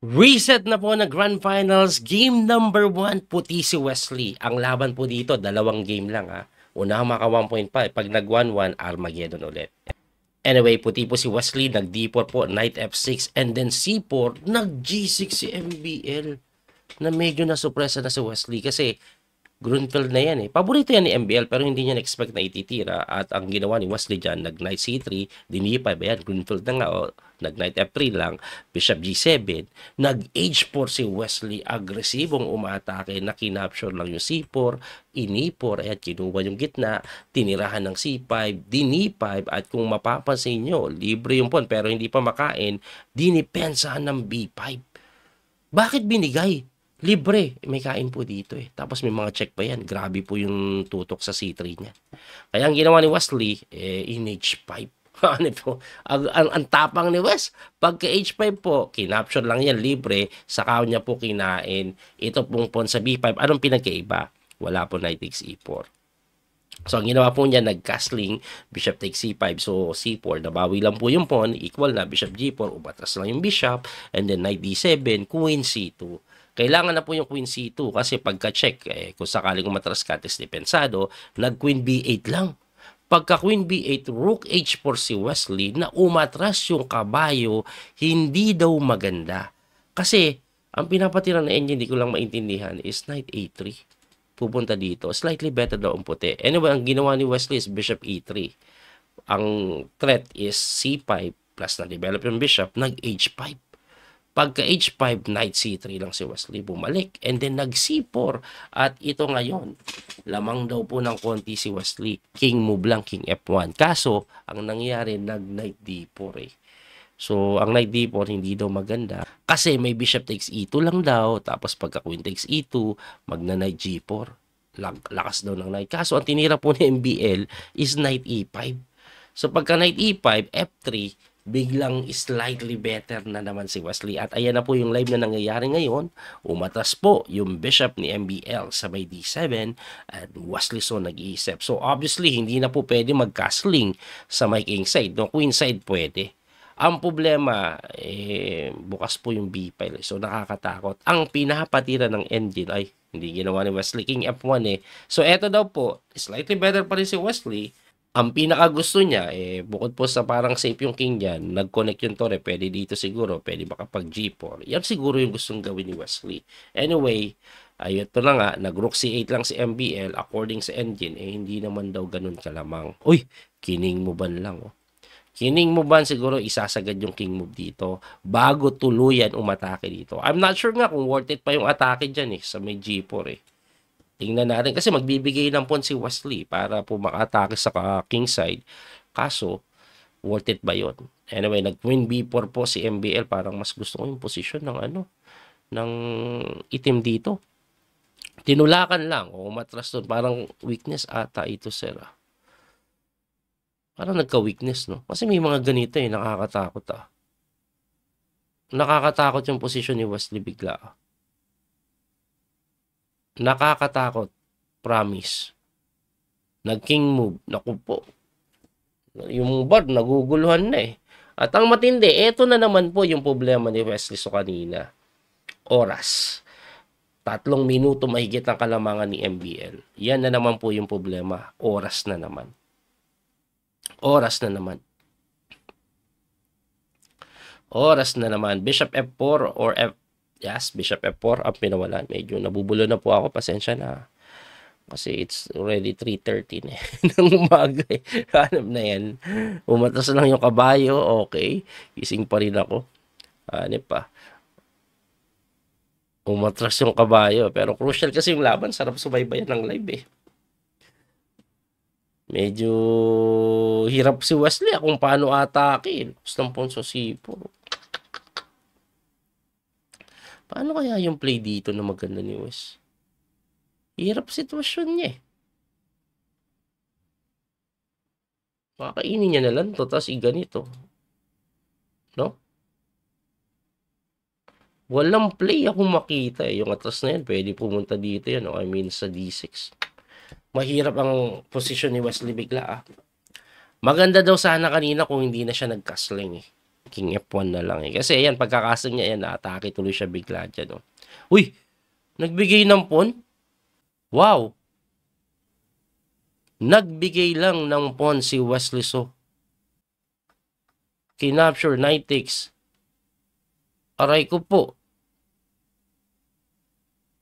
Reset na po na Grand Finals, game number 1, puti si Wesley. Ang laban po dito, dalawang game lang ha. Una maka 1.5, pag nag 1-1, Armageddon ulit. Anyway, puti po si Wesley, nag D4 po, Knight F6, and then C4, nag G6 si MBL. Na medyo nasupresa na si Wesley kasi Grunfeld na yan eh. Paborito yan ni MBL pero hindi niya na-expect na ititira. At ang ginawa ni Wesley dyan, nag-Knight C3, din-E5, ayan, Grunfeld na nga, nag-Knight F3 lang, Bishop G7, nag-H4 si Wesley, agresibong umatake, na kinapture lang yung C4, in-E4, ayan, kinuha yung gitna, tinirahan ng C5, din-E5, at kung mapapansin nyo, libre yung pawn pero hindi pa makain, dinipensahan ng B5. Bakit binigay? Libre, may kain po dito eh. Tapos may mga check pa yan. Grabe po yung tutok sa C3 niya. Kaya ang ginawa ni Wesley, in H5. Ano po? Ang tapang ni Wes. Pagka H5 po, kinapture lang yan, libre. Saka niya po kinain. Ito pong pawn sa B5. Anong pinagkaiba? Wala po Knight takes E4. So, ang ginawa po niya, nag-castling, Bishop takes C5. So, C4, nabawi lang po yung pawn, equal na, Bishop G4, umatras lang yung Bishop, and then Knight D7, Queen C2. Kailangan na po yung Queen C2 kasi pagka-check, kung sakaling umatras ka, depensado, nag-Queen B8 lang. Pagka Queen B8, Rook H4 si Wesley, na umatras yung kabayo, hindi daw maganda. Kasi, ang pinapatira na engine, hindi ko lang maintindihan, is Knight A3. Pupunta dito. Slightly better daw ang puti. Anyway, ang ginawa ni Wesley is Bishop E3. Ang threat is C5 plus na-develop yung Bishop, nag-H5. Pagka H5, Knight C3 lang si Wesley bumalik. And then nag-C4. At ito ngayon, lamang daw po ng konti si Wesley. King move lang, King F1. Kaso, ang nangyari, nag-Knight D4 eh. So, ang Knight D4 hindi daw maganda. Kasi may Bishop takes E2 lang daw. Tapos pagka Queen takes E2, magna-Knight G4. Lakas daw ng Knight. Kaso, ang tinira po ni MBL is Knight E5. So, pagka Knight E5, F3, biglang slightly better na naman si Wesley. At ayan na po yung live na nangyayari ngayon. Umatras po yung Bishop ni MBL sa may D7 at Wesley so nag-iisip. So obviously, hindi na po pwede mag-castling sa may king side. No? Queen side pwede. Ang problema, bukas po yung B-file. So nakakatakot. Ang pinapatira ng engine ay hindi ginawa ni Wesley, King F1 eh. So eto daw po, slightly better pa rin si Wesley. Ang pinakagusto niya, bukod po sa parang safe yung king niyan, nag-connect yung tore, pwede dito siguro, pwede makapag G4. Yan siguro yung gustong gawin ni Wesley. Anyway, ayun to na nga, nag-rook C8 lang si MBL, according sa engine, hindi naman daw ganun kalamang. Uy, kining mo ban lang, oh. Kining mo ban siguro isasagad yung king move dito bago tuluyan umatake dito. I'm not sure nga kung worth it pa yung atake dyan sa may G4 eh. Tingnan natin kasi magbibigay ng pawn si Wesley para po makatake sa king side. Kaso, worth it ba yun? Anyway, nag-Queen B4 po si MBL. Parang mas gusto ko yung position ng ng itim dito. Tinulakan lang. O matras doon. Parang weakness ata ito, sir. Parang nagka-weakness, no? Kasi may mga ganito nakakatakot Nakakatakot yung position ni Wesley bigla. Nakakatakot. Promise. Nag-king move. Naku po. Yung board, naguguluhan na eh. At ang matindi, eto na naman po yung problema ni Wesley so kanina. Oras. 3 minuto mahigit ang kalamangan ni MBL. Yan na naman po yung problema. Oras na naman. Oras na naman. Oras na naman. Bishop F4 or Yes, Bishop F4 ang pinawalan. Medyo nabubulo na po ako. Pasensya na. Kasi it's already 3:30 na ng umaga eh. Hanap na yan. Umatras lang yung kabayo. Okay. Gising pa rin ako. Ano pa? Umatras yung kabayo. Pero crucial kasi yung laban. Sarap subaybayan ng live eh. Medyo hirap si Wesley kung paano atake. Gusto ng Ponso C4. Paano kaya yung play dito na maganda ni Wes? Hirap sitwasyon niya eh. Makakainin niya na lang to, tapos ganito. No? Walang play akong makita eh. Yung atras na yan, pwede pumunta dito yan. I mean, sa D6. Mahirap ang posisyon ni Wesley bigla Maganda daw sana kanina kung hindi na siya nag-castling eh. King F1 na lang eh. Kasi ayan, pagkakasa niya, ayan, na-atake tuloy siya bigla dyan. Oh. Uy! Nagbigay ng pawn? Wow! Nagbigay lang ng pawn si Wesley So. Kinapture, knight takes. Aray ko po.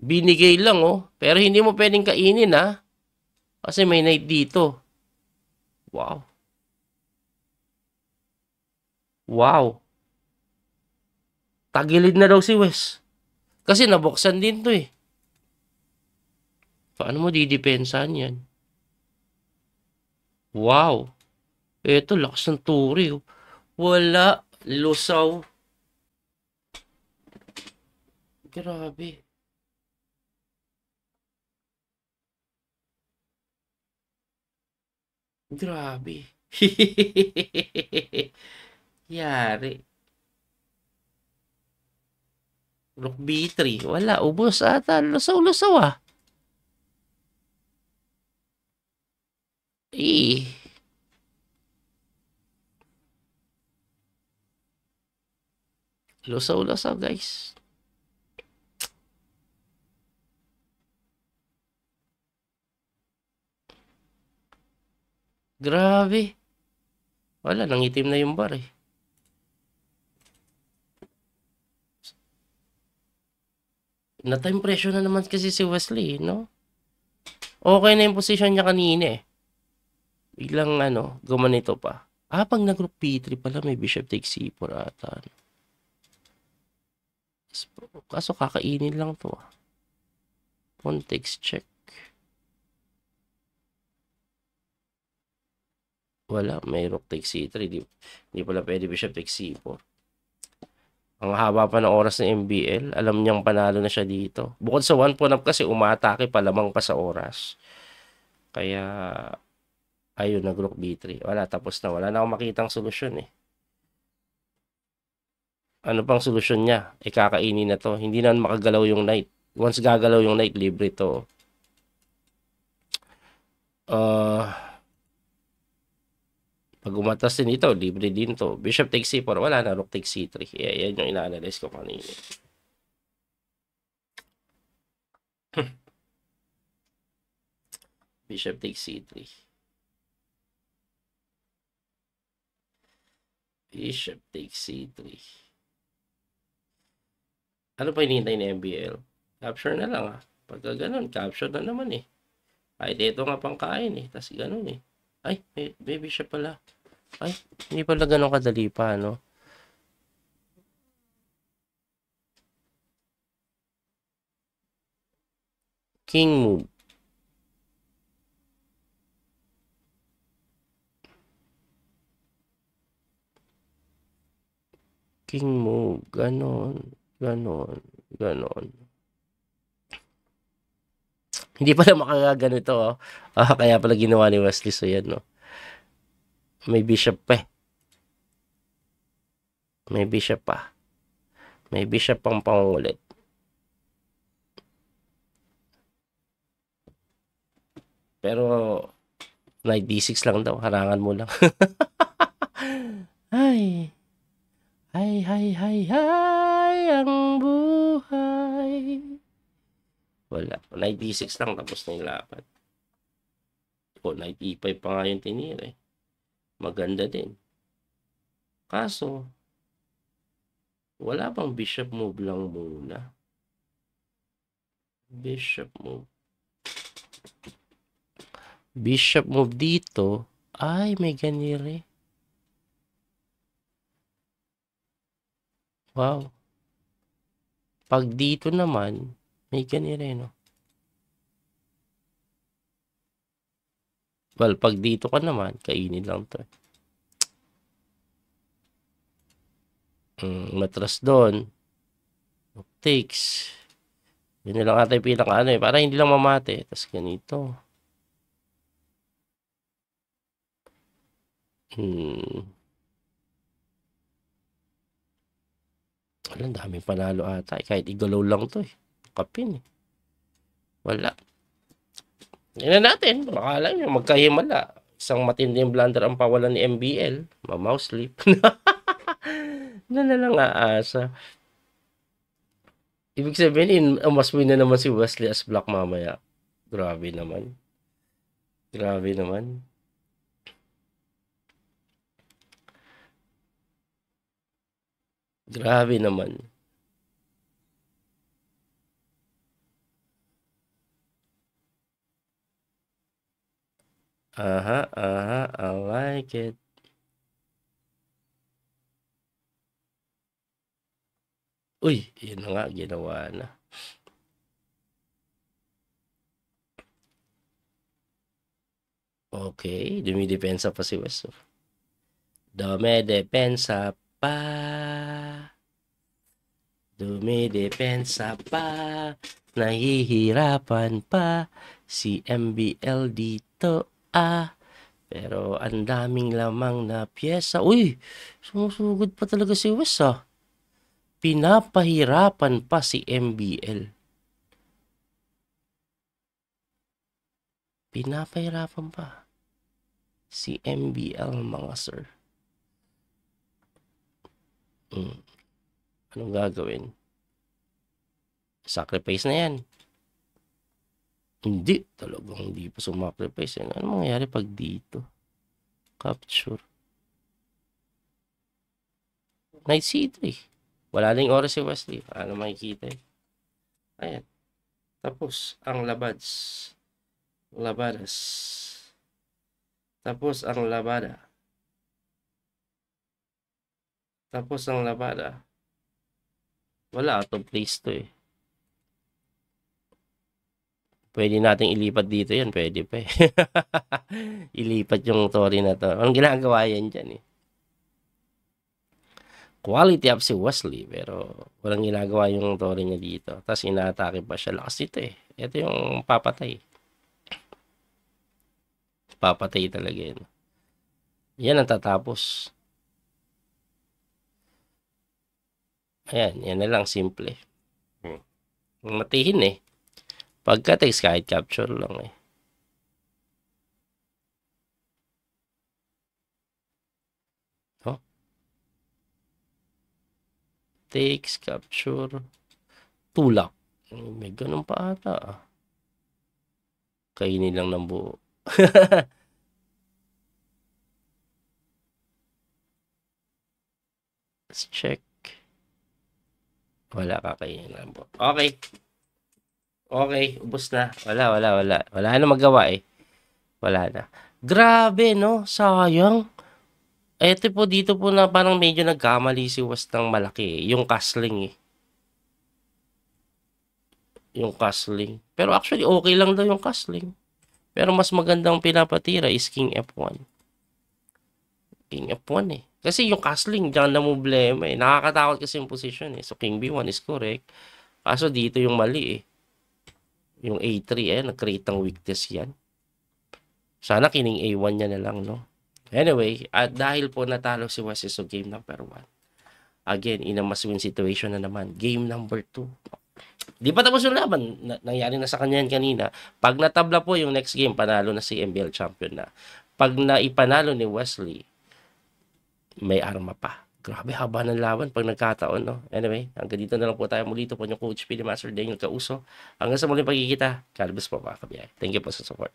Binigay lang oh. Pero hindi mo pwedeng kainin ha. Kasi may knight dito. Wow. Wow. Tagilid na daw si Wes. Kasi nabuksan din to eh. Paano mo didepensahan yan? Wow. Eto, lakas ng turi. Oh. Wala. Lusaw. Grabe. Grabe. Yari. Rook B3. Wala. Ubos ata. Lusaw-lusaw ah. Eh. Lusaw-lusaw guys. Grabe. Wala. Nangitim na yung bar eh. Na-time pressure na naman kasi si Wesley, no? Okay na yung position niya kanina eh. Biglang gumanito pa. Pag nag-group P3 pala, may bishop takes C4 ata. Kaso kakainin lang to. Pawn takes check. Wala, may rook takes C3. Hindi pala pwede bishop takes C4. Ang haba pa ng oras ng MBL. Alam niyang panalo na siya dito. Bukod sa one pawn up kasi, umaatake pa lamang pa sa oras. Kaya, ayun, nag-rook B3. Wala, tapos na. Wala na akong makitang solusyon eh. Ano pang solusyon niya? Kakainin na to. Hindi na makagalaw yung knight. Once gagalaw yung knight, libre to. Pag umatas din ito, libre din to. Bishop takes C4, wala na. Rook takes C3. Yan yung ina-analyze ko kanina. Bishop takes C3. Bishop takes C3. Ano pa hinihintay ni MBL? Capture na lang ah. Pagka ganun, capture na naman eh. Ay, dito nga pang kain eh. Tapos ganun eh. Ay, may bishop pala. Ay, hindi pala ganun kadali pa, no? King move. King move. Ganon. Ganon. Ganon. Hindi pala makagaganito, oh. Kaya pala ginawa ni Wesley So yan, no? May bishop pa eh. May bishop pa. May bishop pang pangungulit. Pero, knight D6 lang daw. Harangan mo lang. Ay. Hay, hay, hay, hay, ang buhay. Wala. Knight D6 lang, tapos na yung lapat. Knight E5 pa nga yung tinira eh. Maganda din. Kaso, wala bang bishop move lang muna? Bishop move. Bishop move dito. Ay, may ganire. Wow. Pag dito naman, may ganire, no? Well, pag dito ka naman, kainin lang to. Matras doon. Takes. Yun na lang ata yung pinaka eh. Para hindi lang mamate. Tapos ganito. Walang daming panalo ata. Kahit igalaw lang to eh. Kapin eh. Wala. Tingnan natin. Baka lang yung magkahimala. Isang matinding blunder ang pawalan ni MBL. Ma-mouse sleep. Doon na lang aasa. Ibig sabihin, mas win na naman si Wesley as Black mamaya. Grabe naman. Grabe naman. Grabe naman. Aha, I like it. Uy, yun na nga, ginawa na. Okay, dumidepensa pa si West. Dumidepensa pa. Dumidepensa pa. Nahihirapan pa si MBL dito Pero ang daming lamang na pyesa. Uy, sumusugod pa talaga si West Pinapahirapan pa si MBL. Pinapahirapan pa si MBL mga sir. Anong gagawin? Sacrifice na yan. Hindi. Talagang hindi pa sumacrifice. Ano mangyayari pag dito? Capture. Knight C3. Wala na yung oras si Wesley. Paano makikita Ayan. Tapos, ang labads. Labadas. Tapos, ang labada. Tapos, ang labada. Wala. Out of place to Pwede nating ilipat dito yan. Pwede pa Ilipat yung Tori na to. Anong ginagawa yan dyan Quality up si Wesley. Pero walang ginagawa yung Tori niya dito. Tapos ina-atake pa siya. Lakas dito Ito yung papatay. Papatay talaga yan. Yan ang tatapos. Ayan. Yan na lang. Simple. Matihin Pagka-text kahit capture lang Takes, capture, tulak. May ganun pa ata Kainin lang ng buo. Let's check. Wala kakainin ng buo. Okay. Okay, ubos na. Wala. Wala na magawa Wala na. Grabe, no? Sayang. Ito po, dito po na parang medyo nagkamali si West ng malaki Yung castling Yung castling. Pero actually, okay lang daw yung castling. Pero mas magandang pinapatira is King F1. King F1 Kasi yung castling, dyan na problema Nakakatakot kasi yung position So, King B1 is correct. Kaso dito yung mali Yung A3 nag-create ng weakness yan. Sana kining A1 niya na lang, no? Anyway, at dahil po natalo si West so game number 1. Again, in a must-win situation na naman. Game number 2. Di pa tapos yung laban. Nangyari na sa kanya yan kanina. Pag natabla po yung next game, panalo na si MBL champion na. Pag naipanalo ni Wesley, may arma pa. Grabe, haba ng laban pag nagkataon, no? Anyway, hanggang dito na lang po tayo muli. Ito po yung Coach P. Master Daniel Causo. Hanggang sa muling pagkikita. Kalbus po mga kabiyay. Thank you po sa support.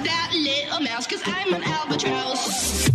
That little mouse, 'cause I'm an albatross.